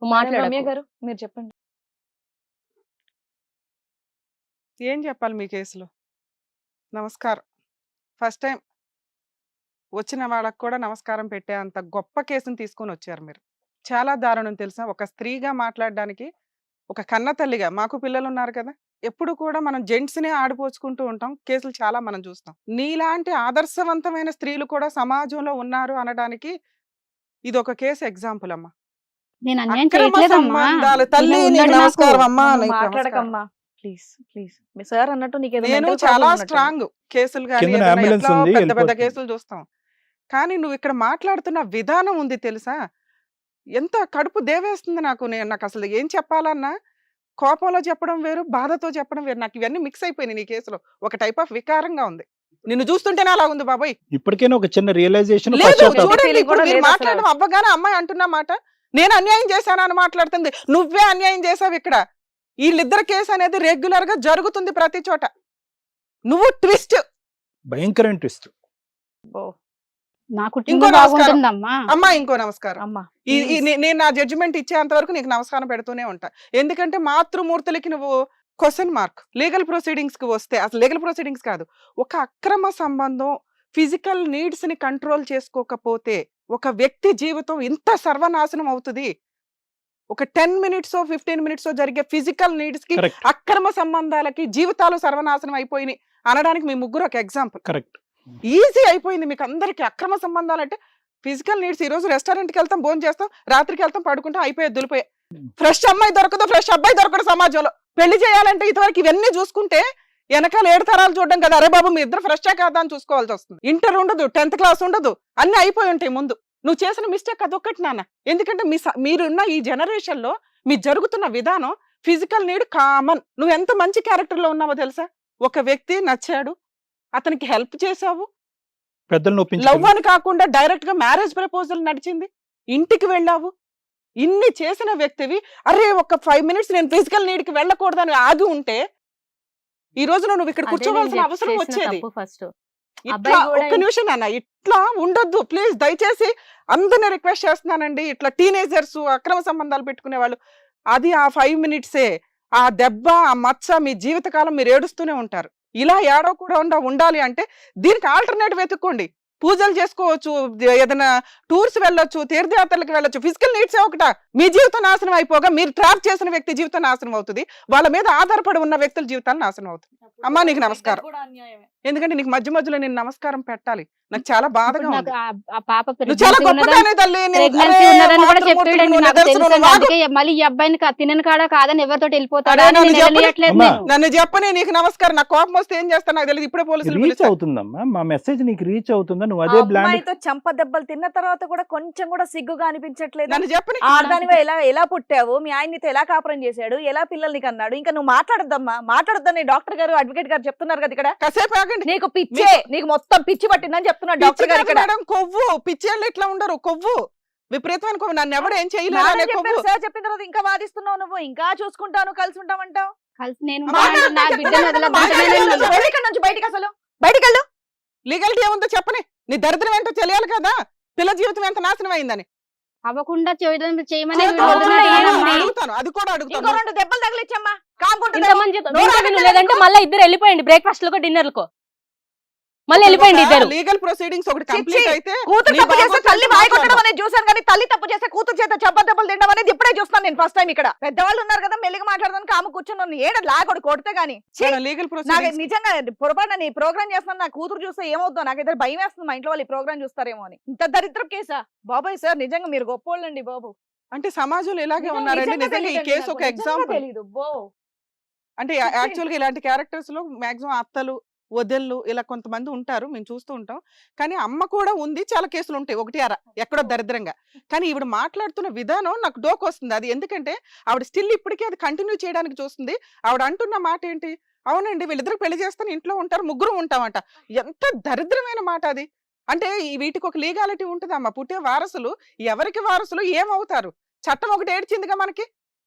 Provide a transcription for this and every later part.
రమ్య మాట్లాడకు. గారు మీరు చెప్పండి. ఏం చెప్పాలి మీ కేసులో? నమస్కారం. ఫస్ట్ టైం వచ్చిన వాళ్ళకి కూడా నమస్కారం పెట్టే అంత గొప్ప కేసుని తీసుకొని వచ్చారు మీరు. చాలా దారుణం తెలుసా? ఒక స్త్రీగా మాట్లాడడానికి, ఒక కన్న తల్లిగా మాకు పిల్లలున్నారు కదా! ఎప్పుడు కూడా మనం జెంట్స్‌నే ఆడిపోచుకుంటూ ఉంటాం. కేసులు చాలా మనం చూస్తాం. నీలాంటి ఆదర్శవంతమైన స్త్రీలు కూడా సమాజంలో ఉన్నారు అనడానికి ఇదొక కేసు ఎగ్జాంపుల్ అమ్మా. నేను అన్యాయం అక్రమ చేయట్లేదమ్మా. సంబంధాలు. తల్లి ఇలా నీకు ఉన్నాడు నాకు. నమస్కారం అమ్మా. నన్ను నీకు నమస్కారం. మాట్లాడకమ్మా ప్లీజ్ ప్లీజ్. మీ సార్ అన్నట్టు నీకు నేను చాలా స్ట్రాంగ్. కేసులు గాని కిందన ఏదైనా ambulance ఎట్లా ఉంది, పెద్ద పెద్ద వెళ్ళిపోతుంది. కేసులు చూస్తాం. కానీ నువ్వు ఇక్కడ మాట్లాడుతున్న విధానం ఉంది తెలుసా? ఎంత కడుపు దేవేస్తుంది నాకు. నాకు అసలు ఏం చెప్పాలన్నా కోపంలో చెప్పడం వేరు, బాధతో చెప్పడం వేరు. నాకు ఇవన్నీ మిక్స్ అయిపోయినాయి నీ కేసులో. ఒక టైప్ ఆఫ్ వికారంగా ఉంది. నిన్ను చూస్తుంటేనే అలా ఉంది బాబాయ్. ఇప్పటికైనా ఒక చిన్న రియలైజేషన్, లేదు పశ్చాత్తాపం. చూడండి, feeling ఇప్పుడు కూడా మీరు లేదు అసలు. మాట్లాడడం అవ్వగానే అమ్మాయి అంటున్న మాట నేను అన్యాయం చేశాను అని మాట్లాడుతుంది. నువ్వే అన్యాయం చేసావు ఇక్కడ. వీళ్ళిద్దరు కేసు అనేది రెగ్యులర్ గా జరుగుతుంది ప్రతి చోట. నువ్వు ట్విస్ట్. భయంకరమైన ట్విస్ట్. నా ఇంకో కుటుంబం నమస్కారం. బాగుంటుందమ్మా. అమ్మా ఇంకో నమస్కారం. అమ్మా నేను నా జడ్జిమెంట్ ఇచ్చేంత వరకు నీకు నమస్కారం పెడుతూనే ఉంటా. ఎందుకంటే మాతృమూర్తులకి నువ్వు క్వశ్చన్ మార్క్. లీగల్ ప్రొసీడింగ్స్ కి వస్తే అసలు లీగల్ ప్రొసీడింగ్స్ కాదు, ఒక అక్రమ సంబంధం ఫిజికల్ నీడ్స్ ని కంట్రోల్ చేసుకోకపోతే ఒక వ్యక్తి జీవితం ఇంత సర్వనాశనం అవుతుంది. ఒక 10 minutes 15 minutes జరిగే ఫిజికల్ నీడ్స్ కి, కరెక్ట్ అక్రమ సంబంధాలకి జీవితాలు సర్వనాశనం అయిపోయినాయి అనడానికి మీ ముగ్గురు ఒక ఎగ్జాంపుల్. కరెక్ట్. ఈజీ అయిపోయింది మీకు అందరికి. అక్రమ సంబంధాలు అంటే ఫిజికల్ నీడ్స్. ఈ రోజు రెస్టారెంట్కి వెళ్తాం, భోజనం చేస్తాం, రాత్రికి వెళ్తాం, పడుకుంటాం, అయిపోయాయి, దులిపోయాయి. ఫ్రెష్ అమ్మాయి దొరకదు, ఫ్రెష్ అబ్బాయి దొరకడు సమాజంలో. పెళ్లి చేయాలంటే ఇంతవరకు ఇవన్నీ చూసుకుంటే వెనకాల 7 తరాలు చూడడం కదా. అరే బాబు మీ ఇద్దరు ఫ్రెష్ కాదా అని చూసుకోవాల్సి వస్తుంది. ఇంటర్ ఉండదు, 10th క్లాస్ ఉండదు, అన్ని అయిపోయి ఉంటాయి ముందు. నువ్వు చేసిన మిస్టేక్ అదొక్కటి నాన్న. ఎందుకంటే మీరున్న ఈ జనరేషన్ లో మీరు జరుగుతున్న విధానం ఫిజికల్ నీడ్ కామన్. నువ్వు ఎంత మంచి క్యారెక్టర్ లో ఉన్నావో తెలుసా? ఒక వ్యక్తి నచ్చాడు, అతనికి హెల్ప్ చేసావు, పెద్దలు లవ్ నొప్పించుకుని అని కాకుండా డైరెక్ట్ గా మ్యారేజ్ ప్రపోజల్ నడిచింది, ఇంటికి వెళ్ళావు. ఇన్ని చేసిన వ్యక్తివి అరే ఒక 5 minutes నేను ఫిజికల్ నీడ్ కి వెళ్ళకూడదని ఆగి ఉంటే ఈ రోజు నువ్వు ఇక్కడ కూర్చోవలసిన అవసరం వచ్చేది. ఫస్ట్ ఇట్లా కూడా ఒక్క నిమిషం నాన్న, ఇట్లా ఉండొద్దు ప్లీజ్. దయచేసి అందరిని రిక్వెస్ట్ చేస్తున్నానండి. ఇట్లా టీనేజర్స్ అక్రమ సంబంధాలు పెట్టుకునే వాళ్ళు, అది ఆ 5 minutes ఆ దెబ్బ, ఆ మచ్చ మీ జీవితకాలం మీరు ఏడుస్తూనే ఉంటారు. ఇలా ఏడవకుండా ఉండాలి అంటే దీనికి ఆల్టర్నేటివ్ వెతుక్కోండి. పూజలు చేసుకోవచ్చు, ఏదైనా టూర్స్ వెళ్ళొచ్చు, తీర్థయాత్రలకు వెళ్ళొచ్చు. ఫిజికల్ నీడ్స్ ఒకటా మీ జీవితం నాశనం అయిపోగా మీరు ట్రాప్ చేసిన వ్యక్తి జీవితం నాశనం అవుతుంది. వాళ్ళ మీద ఆధారపడి ఉన్న వ్యక్తుల జీవితాలు నాశనం అవుతుంది. అమ్మా నీకు నమస్కారం. ఎందుకంటే నీకు మధ్య మధ్యలో నేను నమస్కారం పెట్టాలి. నాకు చాలా బాధగా ఉంది. ఆ పాప నువ్వు చాలా గొప్పదానే తల్లి. ప్రెగ్నెన్సీ ఉన్నదని కూడా చెప్పాడండి. నాకు తెలుసు. అందుకే మళ్ళీ ఈ అబ్బాయిని తినని కాడా కాదని ఎవరితో వెళ్ళిపోతాడా అని నేను వెళ్ళట్లేదు. అమ్మా. నేను నన్ను చెప్పని నీకు నమస్కారం. నాకు కోపం వస్తే ఏం చేస్తాను నాకు తెలియదు. ఇప్పుడే పోలీసులు రీచ్ పిలుస్తా. అవుతుందమ్మా, మా మెసేజ్ నీకు రీచ్ అవుతుందా? నువ్వు అదే బ్లాండ్ అమ్మాయితో చంప దెబ్బలు తిన్న తర్వాత కూడా కొంచెం కూడా సిగ్గుగా అనిపించట్లేదు. నన్ను చెప్పని. ఆడదానివా ఎలా పుట్టావు, మీ ఆయన నీతో ఎలా కాపురం చేశాడు, ఎలా పిల్లల్ని కన్నాడు, ఇంకా నువ్వు మాట్లాడొద్దమ్మా. మాట్లాడొద్దని డాక్టర్ గారు, అడ్వకేట్ గారు చెప్తున్నారు కదా ఇక్కడ. కాసేపు ఆగండి. నీకు పిచ్చే, నీకు మొత్తం పిచ్చి పట్టిందని చెప్తున్నాడు డాక్టర్ గారు ఇక్కడ. మేడం కొవ్వు, పిచ్చేళ్ళు ఇట్లా ఉండరు. కొవ్వు విపరీతమైన కొవ్వు. నన్ను ఎవరు ఏం చేయలేదు అనే కొవ్వు. సార్ చెప్పిన తర్వాత ఇంకా వాదిస్తున్నావు నువ్వు. ఇంకా చూసుకుంటాను, కలిసి ఉంటామంటావు. కలిసి నేను అమ్మా, నా బిడ్డను వదలకుండా బయటికి నుంచి బయటికి అసలు బయటికి వెళ్ళు. లీగల్టీ ఏముందో చెప్పని. నీ దరిద్రం ఏంటో తెలియాలి కదా. పిల్ల జీవితం ఎంత నాశనం అయిందని అవ్వకుండా చేయమని అడుగుతాను. అది కూడా ఇంకో అడుగుతాను. 2 దెబ్బలు తగిలిచ్చమ్మా. కాకుంటుంది. ఇంతమంది లేదంటే మళ్ళీ ఇద్దరు వెళ్ళిపోయండి, బ్రేక్ఫాస్ట్ లకు డిన్నర్లకు మళ్ళీ వెళ్ళిపోయింది ఇద్దరు. లీగల్ ప్రొసీడింగ్స్ ఒకటి కంప్లీట్ అయితే కూతురు నీ తప్పు చేస్తే బాబు తల్లి వాయి కొట్టడం మాట్లాడు. అనేది చూసాను, కానీ తల్లి తప్పు చేస్తే కూతురు చేత దెబ్బలు తినడం అనేది ఇప్పుడే చూస్తాను నేను ఫస్ట్ టైం ఇక్కడ. పెద్దవాళ్ళు ఉన్నారు కదా, మెల్లిగా మాట్లాడడానికి ఆమె కూర్చొని ఏడ లాగొడు కొడితే గానీ లీగల్ నాకు ప్రొసీడింగ్స్ నిజంగా పొరపాటు నేను ఈ ప్రోగ్రామ్ చేస్తాను. నా కూతురు చూస్తే ఏమవుతుందో నాకు ఇద్దరు భయం వేస్తుంది. మా ఇంట్లో వాళ్ళు ఈ ప్రోగ్రామ్ చూస్తారేమో అని. ఇంత దరిద్రం కేసా బాబాయ్? సార్ నిజంగా మీరు గొప్పోళ్ళండి బాబు. అంటే సమాజంలో ఇలాగే నిజంగా ఉన్నారండి. నిజంగా ఈ తెలీదండి కేసు నాకు, ఒక నిజంగా ఎగ్జాంపుల్. తెలీదు. బో అంటే యాక్చువల్గా ఇలాంటి క్యారెక్టర్స్ లో మాక్సిమం అత్తలు, వదిళ్ళు ఇలా కొంతమంది ఉంటారు, మేము చూస్తూ ఉంటాం. కానీ అమ్మ కూడా ఉంది, చాలా కేసులు ఉంటాయి, ఒకటి అర ఎక్కడో దరిద్రంగా. కానీ ఈవిడ మాట్లాడుతున్న విధానం నాకు డోకు వస్తుంది. అది ఎందుకంటే ఆవిడ స్టిల్ ఇప్పటికీ అది కంటిన్యూ చేయడానికి చూస్తుంది. ఆవిడ అంటున్న మాట ఏంటి? అవునండి వీళ్ళిద్దరు పెళ్లి చేస్తాను, ఇంట్లో ఉంటారు, ముగ్గురు ఉంటామంట. ఎంత దరిద్రమైన మాట అది. అంటే వీటికి ఒక లీగాలిటీ ఉంటుంది అమ్మ. పుట్టే వారసులు ఎవరికి వారసులు ఏమవుతారు? చట్టం ఒకటి ఏడ్చిందిగా మనకి.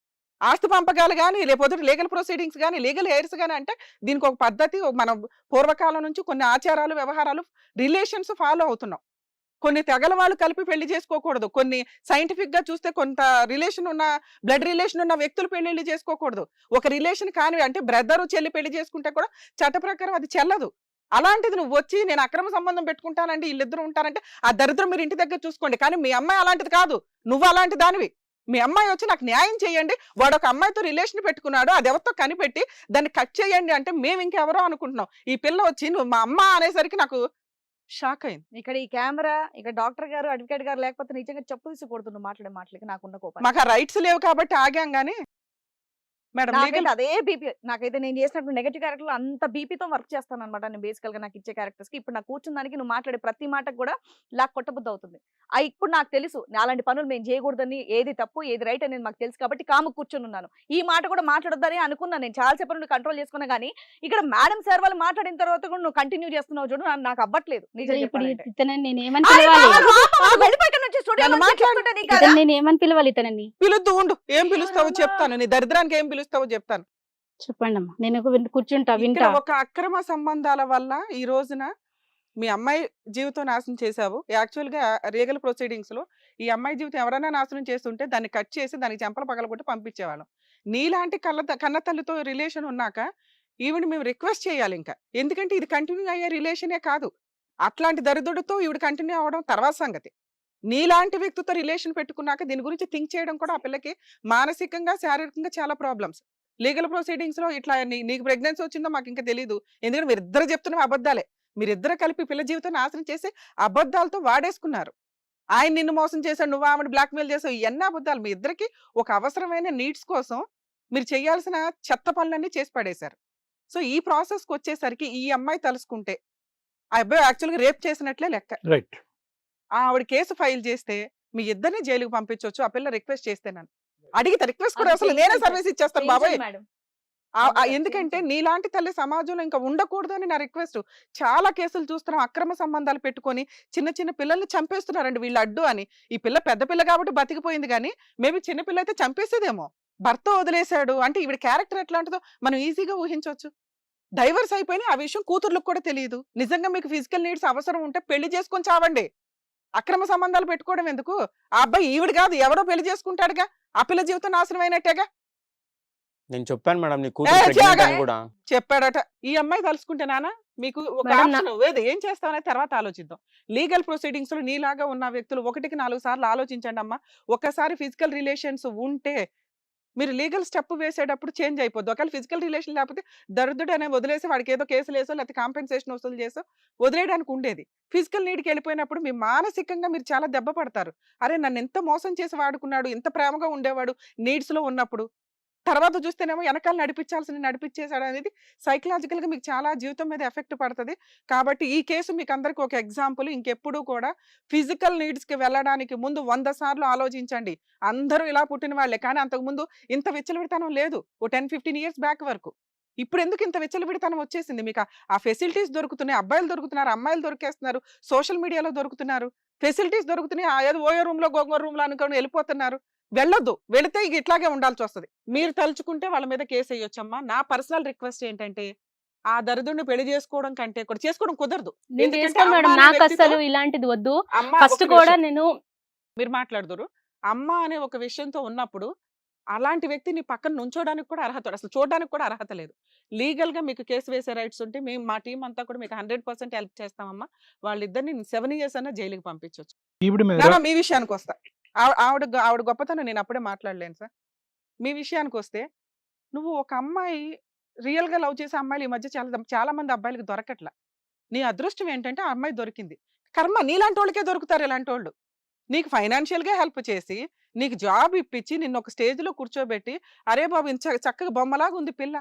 ఆస్తి పంపకాలు కానీ, లేకపోతే లీగల్ ప్రొసీడింగ్స్ కానీ, లీగల్ హెయిర్స్ కానీ, అంటే దీనికి ఒక పద్ధతి, మనం పూర్వకాలం నుంచి కొన్ని ఆచారాలు, వ్యవహారాలు, రిలేషన్స్ ఫాలో అవుతున్నాం. కొన్ని తెగల వాళ్ళు కలిపి పెళ్లి చేసుకోకూడదు, కొన్ని సైంటిఫిక్ గా చూస్తే కొంత రిలేషన్ ఉన్న బ్లడ్ రిలేషన్ ఉన్న వ్యక్తులు పెళ్లి చేసుకోకూడదు. ఒక రిలేషన్ కాని అంటే బ్రదరు చెల్లి పెళ్లి చేసుకుంటే కూడా చట్ట ప్రకారం అది చెల్లదు. అలాంటిది నువ్వు వచ్చి నేను అక్రమ సంబంధం పెట్టుకుంటానండి వీళ్ళిద్దరు ఉంటారంటే ఆ దరిద్రం మీరు ఇంటి దగ్గర చూసుకోండి. కానీ మీ అమ్మాయి అలాంటిది కాదు, నువ్వు అలాంటి దానివి. మీ అమ్మాయి వచ్చి నాకు న్యాయం చేయండి, వాడు ఒక అమ్మాయితో రిలేషన్ పెట్టుకున్నాడు, అది ఎవరితో కనిపెట్టి దాన్ని కట్ చేయండి అంటే మేము ఇంకెవరో అనుకుంటున్నాం. ఈ పిల్ల వచ్చి నువ్వు మా అమ్మ అనేసరికి నాకు షాక్ అయింది. ఇక్కడ ఈ కెమెరా ఇక్కడ డాక్టర్ గారు అడ్వకేట్ గారు లేకపోతే నిజంగా చెప్పు తీసి కొడుతున్నావు మాట్లాడే మాటలకి నాకున్న కోపం. మాకు ఆ రైట్స్ లేవు కాబట్టి ఆగాం. గానీ మేడం నాకైతే అదే బీపీ, నాకైతే నేను చేసినప్పుడు నెగటివ్ క్యారెక్టర్ అంత బీపీతో వర్క్ చేస్తాను అనమాట. నేను బేసికల్ గా నాకు ఇచ్చే క్యారెక్టర్స్ కి ఇప్పుడు నాకు కూర్చున్న దానికి నువ్వు మాట్లాడే ప్రతి మాటకు కూడా లాక్ కొట్టబుద్ధి అవుతుంది. ఇప్పుడు నాకు తెలుసు అలాంటి పనులు మేము చేయకూడదని, ఏది తప్పు ఏది రైట్ అనేది మాకు తెలుసు కాబట్టి కాము కూర్చొని ఉన్నాను. ఈ మాట కూడా మాట్లాడొద్దని అనుకున్నాను, నేను చాలా సేపు నుండి కంట్రోల్ చేసుకున్నా. కానీ ఇక్కడ మేడం సార్ వాళ్ళు మాట్లాడిన తర్వాత కూడా నువ్వు కంటిన్యూ చేస్తున్నావు చూడు, నాకు అవ్వట్లేదు. ఇప్పుడు ఇతనని నేను ఏమని పిలవాలి? ఇతను నేను ఏమని పిలవాలి? ఇతనని పిలుద్దు ఉండు, ఏం పిలుస్తావో చెప్తాను, నీ దరిద్రానికి ఏం పిలుస్తావో చెప్తాను. చెప్పండి అమ్మా, నేను కూర్చుంటా ఇక్కడ వింటా. ఒక అక్రమ సంబంధాల వల్ల ఈ రోజున మీ అమ్మాయి జీవితం నాశనం చేశావు. యాక్చువల్ గా లీగల్ ప్రొసీడింగ్స్ లో ఈ అమ్మాయి జీవితం ఎవరైనా నాశనం చేస్తుంటే దాన్ని కట్ చేసి దానికి చెంపలు పగలగొట్టి పంపించేవాళ్ళం. నీలాంటి కన్న తల్లితో రిలేషన్ ఉన్నాక ఈవిడ మేము రిక్వెస్ట్ చేయాలి ఇంకా, ఎందుకంటే ఇది కంటిన్యూ అయ్యే రిలేషనే కాదు. అట్లాంటి దరిద్రుడితో ఈవిడ కంటిన్యూ అవ్వడం తర్వాత సంగతి. నీలాంటి వ్యక్తితో రిలేషన్ పెట్టుకున్నాక దీని గురించి థింక్ చేయడం కూడా ఆ పిల్లకి మానసికంగా శారీరకంగా చాలా ప్రాబ్లమ్స్. లీగల్ ప్రొసీడింగ్స్ లో ఇట్లా నీకు ప్రెగ్నెన్సీ వచ్చిందో మాకు ఇంకా తెలియదు, ఎందుకంటే మీరిద్దరు చెప్తున్న అబద్ధాలే. మీరిద్దరు కలిపి పిల్ల జీవితం నాశనం చేసి అబద్ధాలతో వాడేసుకున్నారు. ఆయన నిన్ను మోసం చేశాడు, నువ్వు ఆమెను బ్లాక్మెయిల్ చేసావు, ఇవన్నీ అబద్ధాలు. మీ ఇద్దరికి ఒక అవసరమైన నీడ్స్ కోసం మీరు చేయాల్సిన చెత్త పనులన్నీ చేసి పడేశారు. సో ఈ ప్రాసెస్కి వచ్చేసరికి ఈ అమ్మాయి తలుసుకుంటే ఆ అబ్బాయి యాక్చువల్గా రేప్ చేసినట్లే లెక్క. రైట్. ఆవిడ కేసు ఫైల్ చేస్తే మీ ఇద్దరిని జైలుకి పంపించవచ్చు. ఆ పిల్ల రిక్వెస్ట్ చేస్తే నన్ను అడిగితే రిక్వెస్ట్ కూడా అసలు నేనే సర్వీస్ ఇచ్చేస్తాను బాబాయ్. ఎందుకంటే నీలాంటి తల్లి సమాజంలో ఇంకా ఉండకూడదు అని నా రిక్వెస్ట్. చాలా కేసులు చూస్తున్నాం, అక్రమ సంబంధాలు పెట్టుకొని చిన్న చిన్న పిల్లల్ని చంపేస్తున్నారండి వీళ్ళు అడ్డు అని. ఈ పిల్ల పెద్ద పిల్ల కాబట్టి బతికిపోయింది, కానీ మేబీ చిన్న పిల్ల అయితే చంపేసేదేమో. భర్త వదిలేశాడు అంటే ఈవిడ క్యారెక్టర్ ఎట్లాంటిదో మనం ఈజీగా ఊహించవచ్చు. డైవర్స్ అయిపోయినాయి, ఆ విషయం కూతుర్లకు కూడా తెలియదు. నిజంగా మీకు ఫిజికల్ నీడ్స్ అవసరం ఉంటే పెళ్లి చేసుకొని చావండి, అక్రమ సంబంధాలు పెట్టుకోవడం ఎందుకు? ఆ అబ్బాయి ఈవిడ కాదు ఎవరో పెళ్లి చేసుకుంటాడుగా, ఆ పిల్ల జీవితం నాశనం అయినట్టేగా. నేను చెప్పాను మేడం నీ కూతురు pregnant అని కూడా. చెప్పాడట. ఈ అమ్మాయి తలుసుకుంటే నాన్న మీకు ఒక మేడం, ఆప్షన్ ఏది ఏం చేస్తామనే తర్వాత ఆలోచిద్దాం. లీగల్ ప్రొసీడింగ్స్ లో నీలాగా ఉన్న వ్యక్తులు 1కి 4 సార్లు ఆలోచించండి అమ్మా. ఒకసారి ఫిజికల్ రిలేషన్స్ ఉంటే మీరు లీగల్ స్టెప్ వేసేటప్పుడు చేంజ్ అయిపోద్ది. ఒకవేళ ఫిజికల్ రిలేషన్ లేకపోతే దరిద్రుడు అనే వదిలేసి వాడికి ఏదో కేసులు వేసో లేకపోతే కాంపెన్సేషన్ వసూలు చేసో వదిలేయడానికి ఉండేది. ఫిజికల్ నీడ్కి వెళ్ళిపోయినప్పుడు మీ మానసికంగా మీరు చాలా దెబ్బ పడతారు. అరే నన్ను ఎంత మోసం చేసి వాడుకున్నాడు, ఎంత ప్రేమగా ఉండేవాడు నీడ్స్ లో ఉన్నప్పుడు, తర్వాత చూస్తేనేమో వెనకాల నడిపించాల్సిన నడిపించేశాడు అనేది సైకలాజికల్ గా మీకు చాలా జీవితం మీద ఎఫెక్ట్ పడుతుంది. కాబట్టి ఈ కేసు మీకు అందరికి ఒక ఎగ్జాంపుల్. ఇంకెప్పుడు కూడా ఫిజికల్ నీడ్స్ కి వెళ్ళడానికి ముందు 100 సార్లు ఆలోచించండి. అందరూ ఇలా పుట్టిన వాళ్ళే, కానీ అంతకు ముందు ఇంత విచ్చలవిడితనం లేదు. ఓ 10-15 ఇయర్స్ బ్యాక్ వరకు. ఇప్పుడు ఎందుకు ఇంత విచ్చలవిడితనం వచ్చేసింది? మీకు ఆ ఫెసిలిటీస్ దొరుకుతున్నాయి, అబ్బాయిలు దొరుకుతున్నారు, అమ్మాయిలు దొరికేస్తున్నారు, సోషల్ మీడియాలో దొరుకుతున్నారు, ఫెసిలిటీస్ దొరుకుతున్నాయి. ఏదో ఓయో రూమ్ లో గోంగూర రూమ్ లో అనుకోని వెళ్ళిపోతున్నారు. వెళ్ళొద్దు, వెళితే ఇక ఇట్లాగే ఉండాల్సి వస్తుంది. మీరు తలుచుకుంటే వాళ్ళ మీద కేసు వేయొచ్చమ్మా. నా పర్సనల్ రిక్వెస్ట్ ఏంటంటే ఆ దరిద్రుడిని పెళ్లి చేసుకోవడం కంటే కూడా చేసుకోవడం కుదరదు. నేను ఎందుకంటే చేస్తాను అమ్మ మేడం, అనే నాకు వ్యక్తితో- అసలు ఇలాంటిది వద్దు. అమ్మ ఫస్ట్ ఒక కూడా నిమిషం. నేను మీరు మాట్లాడుదురు. అమ్మ అనే ఒక విషయంతో ఉన్నప్పుడు అలాంటి వ్యక్తిని పక్కన నుంచోడానికి కూడా అర్హత, అసలు చూడడానికి కూడా అర్హత లేదు. లీగల్ గా మీకు కేసు వేసే రైట్స్ ఉంటే మేము మా టీం అంతా కూడా మీకు 100% హెల్ప్ చేస్తామమ్మా. వాళ్ళిద్దరిని 7 years అన్నా జైలుకి పంపించవచ్చు. ఈవిడ మీద నాన్న మీ విషయానికి వస్తా. ఆవిడ గొప్పతనం నేను అప్పుడే మాట్లాడలేను సార్. మీ విషయానికి వస్తే నువ్వు ఒక అమ్మాయి రియల్ గా లవ్ చేసే అమ్మాయిలు ఈ మధ్య చాలా మంది అబ్బాయిలకు దొరకట్లా. నీ అదృష్టం ఏంటంటే ఆ అమ్మాయి దొరికింది. కర్మ, నీలాంటి వాళ్ళకే దొరుకుతారు ఇలాంటి వాళ్ళు. నీకు ఫైనాన్షియల్ గా హెల్ప్ చేసి నీకు జాబ్ ఇప్పించి నిన్ను ఒక స్టేజ్ లో కూర్చోబెట్టి అరే బాబు ఇంత చక్కగా బొమ్మలాగా ఉంది పిల్ల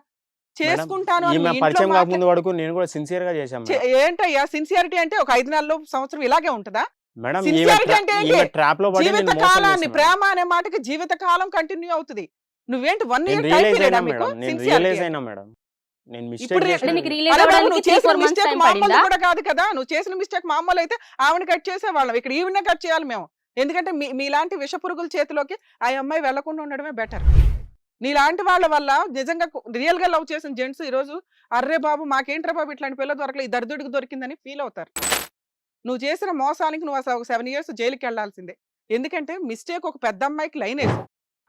చేసుకుంటాను అని ఈమె మీ ఇంట్లో పరిచయం మాట్లా- కాకముందు వరకు నేను కూడా సిన్సియర్ గా చేశాను మేడం. ఏంటయ్యా సిన్సియారిటీ అంటే? ఒక 5 నెలలు సంవత్సరం ఇలాగే ఉంటదా? మేడం sincerity అంటే ఏంటి? ట్రాప్ లో పడి నేను జీవిత మోసం కాలాన్ని, చేశాను. ప్రేమ అనే మాటకి జీవిత కాలం కంటిన్యూ అవుతుంది. నువ్వేంటి 1 నేను year టైం రియలైజ్ పీరియడా అయినా మీకు? మేడం, నేను Sincerity రియలైజ్ అంటే. అయినా మేడం. నేను ఇప్పుడు మిస్టేక్ అంటే నీకు చేసిన రియలైజ్ అరే బాబు, అవ్వడానికి నువ్వు 3-4 చేసిన months మిస్టేక్ టైం మామూలు పడిందా? కూడా కాదు కదా. నువ్వు చేసిన మిస్టేక్ మామూలు అయితే ఆవిడ కట్ చేసేవాళ్ళం. ఇక్కడ ఈవిడనే కట్ చేయాలి మేము. ఎందుకంటే మీలాంటి విష పురుగుల చేతిలోకి ఆ అమ్మాయి వెళ్లకుండా ఉండడమే బెటర్. నీలాంటి వాళ్ళ వల్ల నిజంగా రియల్ గా లవ్ చేసిన జెంట్స్ ఈ రోజు అర్రే బాబు మాకేంట్రా బాబు ఇట్లాంటి పిల్ల దొరకలేదు, ఈ దరిద్రుడికి దొరికిందని ఫీల్ అవుతారు. నువ్వు చేసిన మోసానికి నువ్వు అసలు ఒక 7 years జైలుకి వెళ్లాల్సిందే. ఎందుకంటే మిస్టేక్ ఒక పెద్ద అమ్మాయికి లైన్ వేసి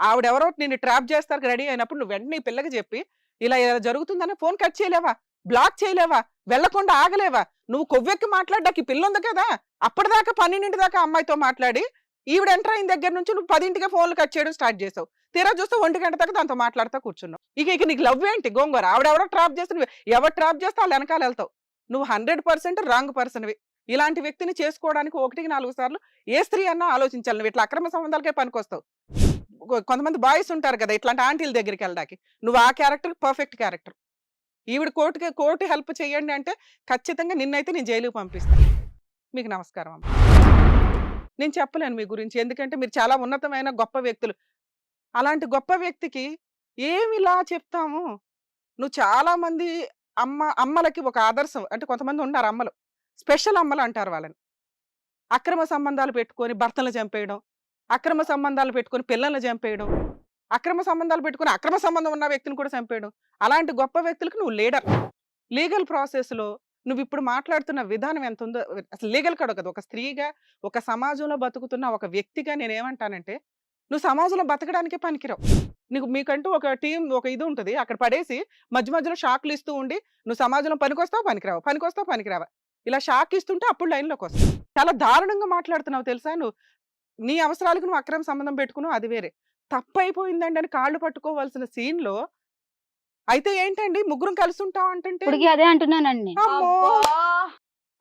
ఆవిడెవరో నిన్ను ట్రాప్ చేస్తారు రెడీ అయినప్పుడు నువ్వు వెంటనే ఈ పిల్లకి చెప్పి ఇలా ఇలా జరుగుతుందని ఫోన్ కట్ చేయలేవా, బ్లాక్ చేయలేవా, వెళ్లకుండా ఆగలేవా? నువ్వు కొవ్వెక్కి మాట్లాడ్డానికి పిల్ల ఉంది కదా, అప్పటిదాకా 12 దాకా అమ్మాయితో మాట్లాడి ఈవిడ ఎంటర్ అయిన దగ్గర నుంచి నువ్వు 10 ఫోన్లు కట్ చేయడం స్టార్ట్ చేసావు. తీరా చూస్తే 1 గంట దాకా దాంతో మాట్లాడుతూ కూర్చున్నావు. ఇక నీకు లవ్ ఏంటి గోంగూర? ఆవిడెవరో ట్రాప్ చేస్తే నువ్వు ఎవరు ట్రాప్ చేస్తే వాళ్ళు వెనకాల వెళ్తావు. నువ్వు 100% రాంగ్ పర్సన్వి. ఇలాంటి వ్యక్తిని చేసుకోవడానికి 1కి 4 సార్లు ఏ స్త్రీ అన్నా ఆలోచించాలి. నువ్వు ఇట్లా అక్రమ సంబంధాలకే పనికొస్తావు. కొంతమంది బాయ్స్ ఉంటారు కదా ఇట్లాంటి ఆంటీల దగ్గరికి వెళ్ళడానికి, నువ్వు ఆ క్యారెక్టర్ పర్ఫెక్ట్ క్యారెక్టర్. ఈవిడ కోర్టు హెల్ప్ చేయండి అంటే ఖచ్చితంగా నిన్నైతే నేను జైలుకి పంపిస్తాను. మీకు నమస్కారం అమ్మ. నేను చెప్పలేను మీ గురించి, ఎందుకంటే మీరు చాలా ఉన్నతమైన గొప్ప వ్యక్తులు. అలాంటి గొప్ప వ్యక్తికి ఏమిలా చెప్తాము? నువ్వు చాలా మంది అమ్మలకి ఒక ఆదర్శం. అంటే కొంతమంది ఉన్నారు అమ్మలు, స్పెషల్ అమ్మలు అంటారు వాళ్ళని. అక్రమ సంబంధాలు పెట్టుకొని భర్తలను చంపేయడం, అక్రమ సంబంధాలు పెట్టుకొని పిల్లల్ని చంపేయడం, అక్రమ సంబంధాలు పెట్టుకొని అక్రమ సంబంధం ఉన్న వ్యక్తిని కూడా చంపేయడం. అలాంటి గొప్ప వ్యక్తులకు నువ్వు లీడర్. లీగల్ ప్రాసెస్లో నువ్వు ఇప్పుడు మాట్లాడుతున్న విధానం ఎంత ఉందో అసలు లీగల్ కూడా కదా. ఒక స్త్రీగా, ఒక సమాజంలో బతుకుతున్న ఒక వ్యక్తిగా నేనేమంటానంటే, నువ్వు సమాజంలో బతకడానికే పనికిరావు. మీకంటూ ఒక టీం, ఒక ఇది ఉంటుంది. అక్కడ పడేసి మధ్య మధ్యలో షాక్లు ఇస్తూ ఉండి నువ్వు సమాజంలో పనికొస్తావు పనికిరావా ఇలా షాక్ ఇస్తుంటే అప్పుడు లైన్లోకి వస్తావు. చాలా దారుణంగా మాట్లాడుతున్నావు తెలుసా. నువ్వు నీ అవసరాలకు నువ్వు అక్రమ సంబంధం పెట్టుకున్నావు, అది వేరే. తప్పైపోయిందండి అని కాళ్ళు పట్టుకోవాల్సిన సీన్లో అయితే ఏంటండి ముగ్గురం కలిసి ఉంటాం అంటే అదే అంటున్నానండి.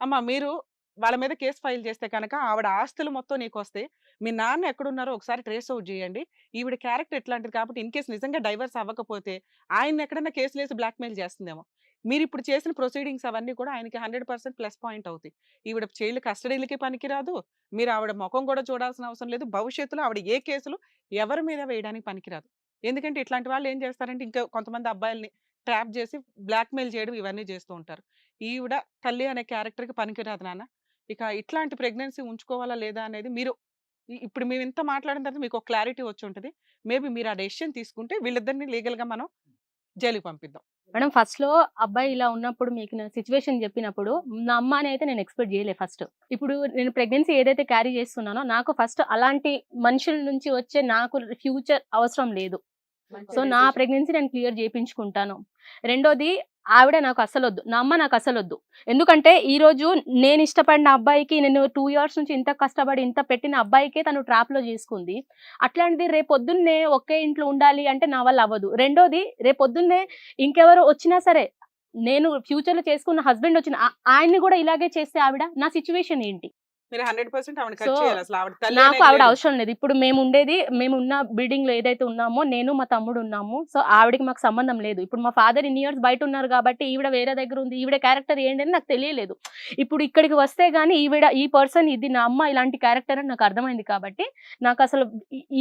అమ్మా మీరు వాళ్ళ మీద కేసు ఫైల్ చేస్తే కనుక ఆవిడ ఆస్తులు మొత్తం నీకు వస్తే, మీ నాన్న ఎక్కడున్నారో ఒకసారి ట్రేస్ అవుట్ చేయండి. ఈవిడ క్యారెక్టర్ ఎట్లాంటిది కాబట్టి ఇన్ కేసు నిజంగా డైవర్స్ అవ్వకపోతే ఆయన ఎక్కడైనా కేసులు వేసి బ్లాక్మెయిల్ చేస్తుందేమో. మీరు ఇప్పుడు చేసిన ప్రొసీడింగ్స్ అవన్నీ కూడా ఆయనకి 100% ప్లస్ పాయింట్ అవుతాయి. ఈవిడ చైల్డ్ కస్టడీలకి పనికిరాదు, మీరు ఆవిడ ముఖం కూడా చూడాల్సిన అవసరం లేదు. భవిష్యత్తులో ఆవిడ ఏ కేసులు ఎవరి మీద వేయడానికి పనికిరాదు. ఎందుకంటే ఇట్లాంటి వాళ్ళు ఏం చేస్తారంటే ఇంకా కొంతమంది అబ్బాయిల్ని ట్రాప్ చేసి బ్లాక్మెయిల్ చేయడం ఇవన్నీ చేస్తూ ఉంటారు. ఈవిడ తల్లి అనే క్యారెక్టర్కి పనికిరాదు నాన్న. ఇక ఇట్లాంటి ప్రెగ్నెన్సీ ఉంచుకోవాలా లేదా అనేది మీరు ఇప్పుడు మేము ఇంత మాట్లాడిన తర్వాత మీకు ఒక క్లారిటీ వచ్చి ఉంటుంది. మేబీ మీరు ఆ డెసిషన్ తీసుకుంటే వీళ్ళిద్దరిని లీగల్గా మనం జైలుకి పంపిద్దాం. మేడం ఫస్ట్ లో అబ్బాయి ఇలా ఉన్నప్పుడు మీకు నా సిచ్యువేషన్ చెప్పినప్పుడు నా అమ్మ అని అయితే నేను ఎక్స్పెక్ట్ చేయలేదు. ఫస్ట్ ఇప్పుడు నేను ప్రెగ్నెన్సీ ఏదైతే క్యారీ చేస్తున్నానో నాకు ఫస్ట్ అలాంటి మనుషుల నుంచి వచ్చే నాకు ఫ్యూచర్ అవసరం లేదు. సో నా ప్రెగ్నెన్సీ నేను క్లియర్ చేయించుకుంటాను. రెండోది ఆవిడ నాకు అసలు వద్దు, నా అమ్మ నాకు అసలు వద్దు. ఎందుకంటే ఈ రోజు నేను ఇష్టపడిన అబ్బాయికి నేను 2 years నుంచి ఇంత కష్టపడి ఇంత పెట్టిన అబ్బాయికే తను ట్రాప్ లో చేసుకుంది. అట్లాంటిది రేపొద్దున్నే ఒకే ఇంట్లో ఉండాలి అంటే నా వల్ల అవ్వదు. రెండోది రేపొద్దున్నే ఇంకెవరు వచ్చినా సరే, నేను ఫ్యూచర్ లో చేసుకున్న హస్బెండ్ వచ్చిన ఆయన్ని కూడా ఇలాగే చేస్తే ఆవిడ నా సిచ్యువేషన్ ఏంటి? మీరు 100% ఆవిడ కట్ సో చేయాలి. అసలు ఆవిడ తల్లి నాకు అనేది ఆవిడ లేదు. అవసరం లేదు. ఇప్పుడు మేము ఉన్న బిల్డింగ్ లో ఏదైతే ఉన్నామో నేను మా తమ్ముడు ఉన్నాము. సో ఆవిడకి మాకు సంబంధం లేదు. ఇప్పుడు మా ఫాదర్ ఇన్ని ఇయర్స్ బయట ఉన్నారు కాబట్టి ఈవిడ వేరే దగ్గర ఉంది. ఈవిడ క్యారెక్టర్ ఏంటని నాకు తెలియలేదు. ఇప్పుడు ఇక్కడికి వస్తే గానీ ఈ పర్సన్ ఇది నా అమ్మ ఇలాంటి క్యారెక్టర్ అని నాకు అర్థమైంది. కాబట్టి నాకు అసలు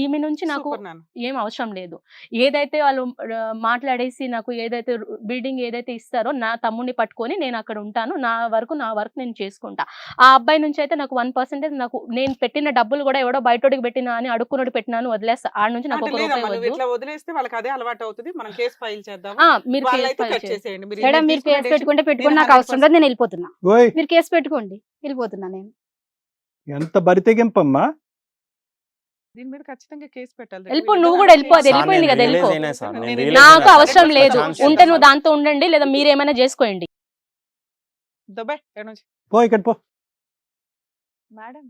ఈమె నుంచి నాకు సూపర్ నాన్న. ఏం అవసరం లేదు. ఏదైతే వాళ్ళు మాట్లాడేసి నాకు ఏదైతే బిల్డింగ్ ఏదైతే ఇస్తారో నా తమ్ముడిని పట్టుకొని నేను అక్కడ ఉంటాను. నా వర్క్ నేను చేసుకుంటా. ఆ అబ్బాయి నుంచి అయితే నాకు 1% నాకు నేను పెట్టిన డబ్బులు కూడా ఎవడో బయటోడికి పెట్టినా అని అడుక్కున్నోడు పెట్టినాను వదిలేస్తా. ఆడ నుంచి నాకు అంటే 1 లేదమ్మా, రూపాయి నువ్వు వద్దు. ఇట్లా వదిలేస్తే వాళ్ళకి అదే అలవాటు అవుతుంది. మనం కేసు ఫైల్ చేద్దాం. మీరు కేసు వాళ్ళైతే ఫైల్ కట్ చేయండి. చేసేయండి. మీరు మేడం ఏదైతే మీరు తీసుకున్న కేసు పెట్టుకుంటే decision నాకు అవసరం లేదు, నేను వెళ్ళిపోతున్నా. ఓయ్ మీరు కేసు పెట్టుకోండి, వెళ్ళిపోతున్నా నేను. ఎంత బరితెగింపమ్మా. దీని మీద ఖచ్చితంగా కేసు పెట్టాలి. వెళ్ళిపో, నువ్వు కూడా వెళ్ళిపో. అది సార్, వెళ్ళిపోయింది నేను కదా, వెళ్ళిపో. రియలైజ్ అయినా సార్, నేను నాకు రియలైజ్ నాకు అయినా. అవసరం లేదు. ఛాన్స్ ఉంటే ఇవ్వండి. నువ్వు దాంతో ఉండండి, లేదా మీరేమైనా చేసుకోండి. దుబాయ్ ఎక్కడ నుంచి పో ఇక్కడ పో. మేడం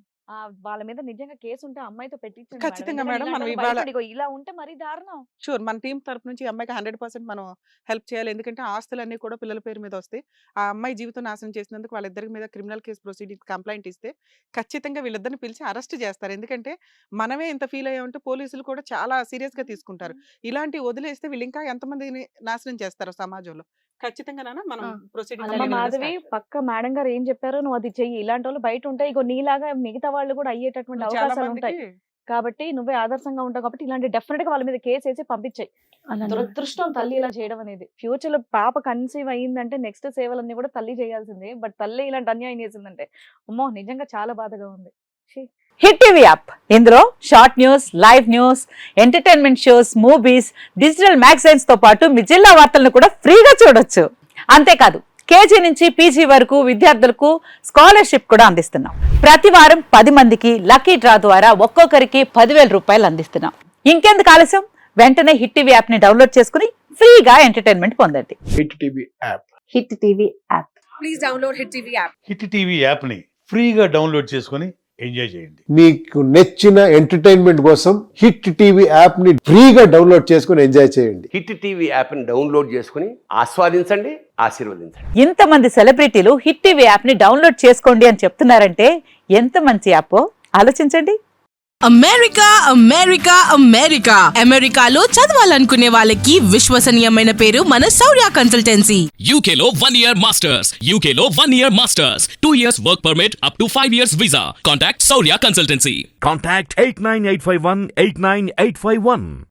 వాళ్ళ మీద నిజంగా కేసు ఉంటే అమ్మాయితో పెట్టించండి ఖచ్చితంగా మేడం. మేడం, మనం ఇలాంటి ఇవాళ- బయట ఇగో ఇలా ఉంటే మరీ దారుణం. షూర్ మన టీం తరపు నుంచి ఈ అమ్మాయికి 100% మనం హెల్ప్ చేయాలి. ఎందుకంటే ఆస్తులన్నీ కూడా పిల్లల పేరు మీద వస్తాయి. ఆ అమ్మాయి జీవితం నాశనం చేసినందుకు వాళ్ళిద్దరి మీద క్రిమినల్ కేసు ప్రొసీడింగ్ కంప్లైంట్ ఇస్తే ఖచ్చితంగా వీళ్ళిద్దరిని పిలిచి అరెస్ట్ చేస్తారు. ఎందుకంటే మనమే ఇంత ఫీల్ అయ్యామంటే పోలీసులు కూడా చాలా సీరియస్ గా తీసుకుంటారు. ఇలాంటి వదిలేస్తే వీళ్ళు ఇంకా ఎంతమందిని నాశనం చేస్తారు సమాజంలో. ఖచ్చితంగా నాన్న మనం అలాగే. అమ్మ ప్రొసీడింగ్ మాధవి పక్క మేడం గారు ఏం చెప్పారో నువ్వు అది చెయ్యి. ఇలాంటి వాళ్ళు బయట ఉంటాయి, ఇగో నీలాగా మిగతా వాళ్ళు కూడా అయ్యేటటువంటి చాలా అవకాశాలు ఉంటాయి. మందికి కాబట్టి నువ్వే ఆదర్శంగా ఉంటావు కాబట్టి ఇలాంటి డెఫినెట్ గా వాళ్ళ మీద కేసు వేసి పంపించాయి. దురదృష్టం తల్లి ఇలా చేయడం అనేది. ఫ్యూచర్ లో పాప కన్సీవ్ అయ్యిందంటే నెక్స్ట్ సేవలన్నీ కూడా తల్లి చేయాల్సిందే. బట్ తల్లి ఇలాంటి అన్యాయం చేసిందంటే అమ్మో నిజంగా చాలా బాధగా ఉంది. హిట్ టీవీ యాప్ ఇందులో short news, live news, entertainment shows, movies, digital magazines తో పాటు మీ జిల్లా వార్తలను కూడా ఫ్రీగా చూడొచ్చు. అంతేకాదు కేజీ నుంచి పీజీ వరకు విద్యార్థులకు స్కాలర్షిప్ కూడా అందిస్తున్నాం. ప్రతి వారం 10 మందికి లక్కీ డ్రా ద్వారా ఒక్కొక్కరికి 10,000 రూపాయలు అందిస్తున్నాం. ఇంకెందుకు ఆలస్యం, వెంటనే హిట్ టీవీ యాప్ ని డౌన్లోడ్ చేసుకుని ఫ్రీగా ఎంటర్టైన్మెంట్ పొందండి. Hit TV app. Hit TV app. Hit TV app ని ఫ్రీగా డౌన్లోడ్ చేసుకొని ఎంజాయ్ చేయండి. మీకు నచ్చిన ఎంటర్టైన్మెంట్ కోసం హిట్ టీవీ యాప్ ని ఫ్రీగా డౌన్లోడ్ చేసుకుని ఎంజాయ్ చేయండి. హిట్ టీవీ యాప్ని డౌన్లోడ్ చేసుకుని ఆస్వాదించండి, ఆశీర్వదించండి. ఇంతమంది సెలబ్రిటీలు హిట్ టీవీ యాప్ ని డౌన్లోడ్ చేసుకోండి అని చెప్తున్నారంటే ఎంత మంచి యాప్ ఆలోచించండి. అమెరికా అమెరికా అమెరికా అమెరికాలో చదవాలనుకునే వాళ్ళకి విశ్వసనీయమైన పేరు మన శౌర్య కన్సల్టెన్సీ. UK లో 1 year masters, UK లో 1 year masters, 2 years work permit up to 5 years visa. Contact Saurya Consultancy. Contact 89851 89851.